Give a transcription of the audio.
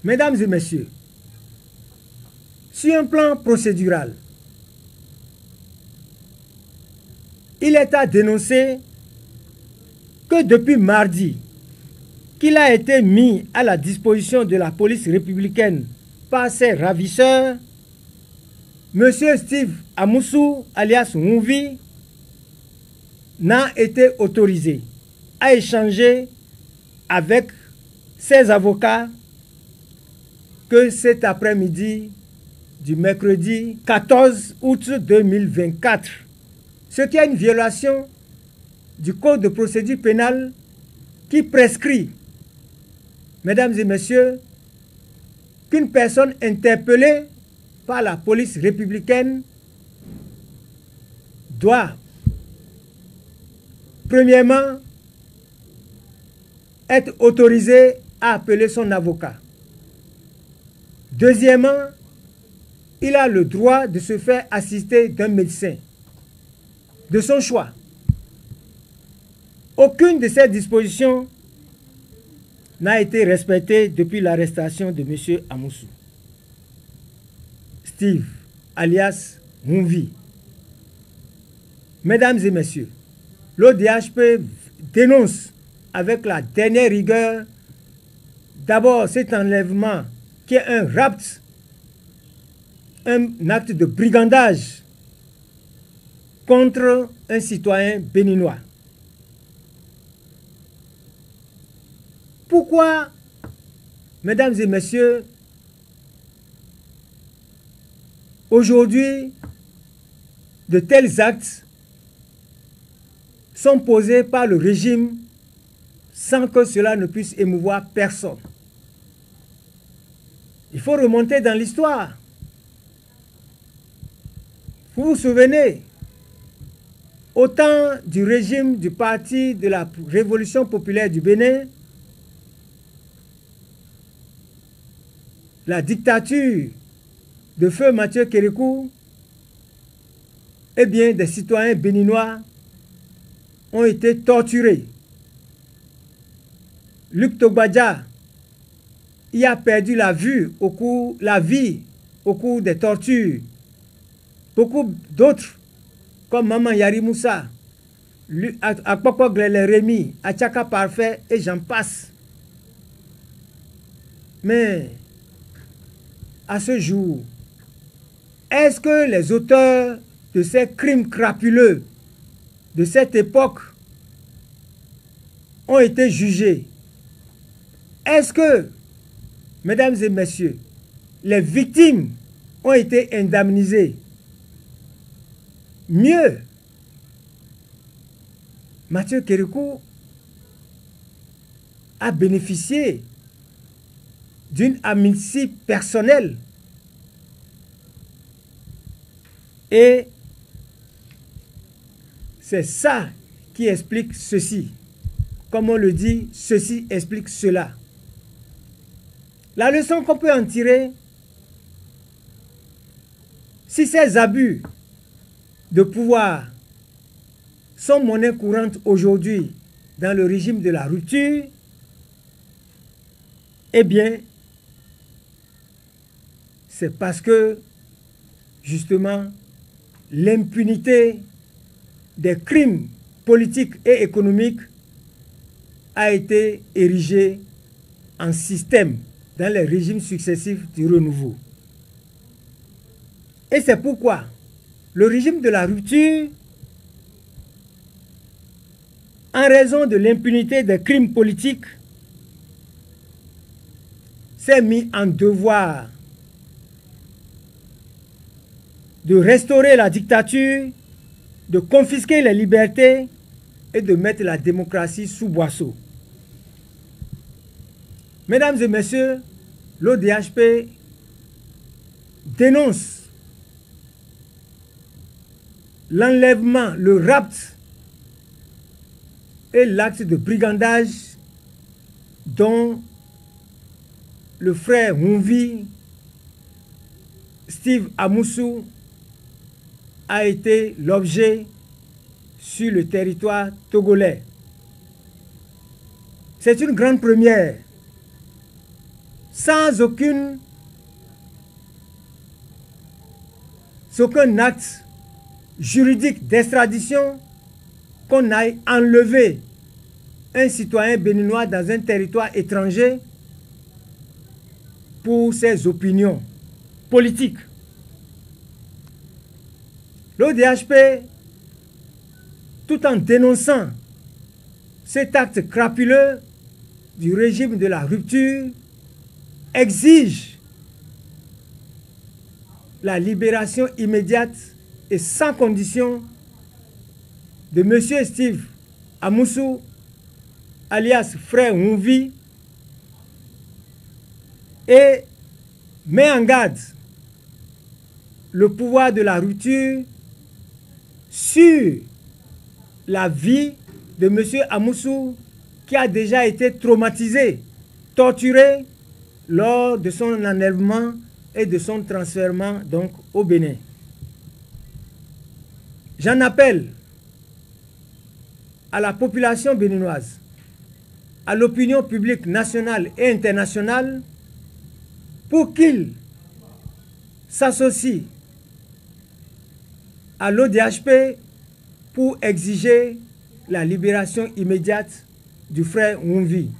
Mesdames et messieurs, sur un plan procédural, il est à dénoncer que depuis mardi, qu'il a été mis à la disposition de la police républicaine par ses ravisseurs, M. Steve Amoussou, alias Mouvi, n'a été autorisé à échanger avec ses avocats que cet après-midi du mercredi 14 août 2024. Ce qui est une violation du Code de procédure pénale qui prescrit, mesdames et messieurs, qu'une personne interpellée par la police républicaine doit, premièrement, être autorisée à appeler son avocat. Deuxièmement, il a le droit de se faire assister d'un médecin de son choix. Aucune de ces dispositions n'a été respectée depuis l'arrestation de M. Amoussou. Steve, alias Mouvi. Mesdames et messieurs, l'ODHP dénonce avec la dernière rigueur d'abord cet enlèvement qui est un rapt, un acte de brigandage contre un citoyen béninois. Pourquoi, mesdames et messieurs, aujourd'hui, de tels actes sont posés par le régime sans que cela ne puisse émouvoir personne? Il faut remonter dans l'histoire. Vous vous souvenez, au temps du régime du Parti de la Révolution populaire du Bénin, la dictature de feu Mathieu Kérékou, eh bien, des citoyens béninois ont été torturés. Luc Togbadja y a perdu la vie au cours des tortures. Beaucoup d'autres, comme Maman Yari Moussa, Akpoko Glele Rémi, Achaka Parfait et j'en passe. Mais à ce jour, est-ce que les auteurs de ces crimes crapuleux de cette époque ont été jugés? Est-ce que, mesdames et messieurs, les victimes ont été indemnisées? Mieux, Mathieu Kérékou a bénéficié d'une amnistie personnelle. Et c'est ça qui explique ceci. Comme on le dit, ceci explique cela. La leçon qu'on peut en tirer, si ces abus de pouvoir sont monnaie courante aujourd'hui dans le régime de la rupture, eh bien, c'est parce que, justement, l'impunité des crimes politiques et économiques a été érigée en système dans les régimes successifs du renouveau. Et c'est pourquoi le régime de la rupture, en raison de l'impunité des crimes politiques, s'est mis en devoir de restaurer la dictature, de confisquer les libertés et de mettre la démocratie sous boisseau. Mesdames et messieurs, l'ODHP dénonce l'enlèvement, le rapt et l'acte de brigandage dont le frère Mouvi, Steve Amoussou, a été l'objet sur le territoire togolais. C'est une grande première. sans aucun acte juridique d'extradition, qu'on aille enlever un citoyen béninois dans un territoire étranger pour ses opinions politiques. L'ODHP, tout en dénonçant cet acte crapuleux du régime de la rupture, exige la libération immédiate et sans condition de M. Steve Amoussou, alias Frère Mouvi, et met en garde le pouvoir de la rupture sur la vie de M. Amoussou, qui a déjà été traumatisé, torturé lors de son enlèvement et de son transfert donc au Bénin. J'en appelle à la population béninoise, à l'opinion publique nationale et internationale, pour qu'ils s'associent à l'ODHP pour exiger la libération immédiate du frère Mouvi.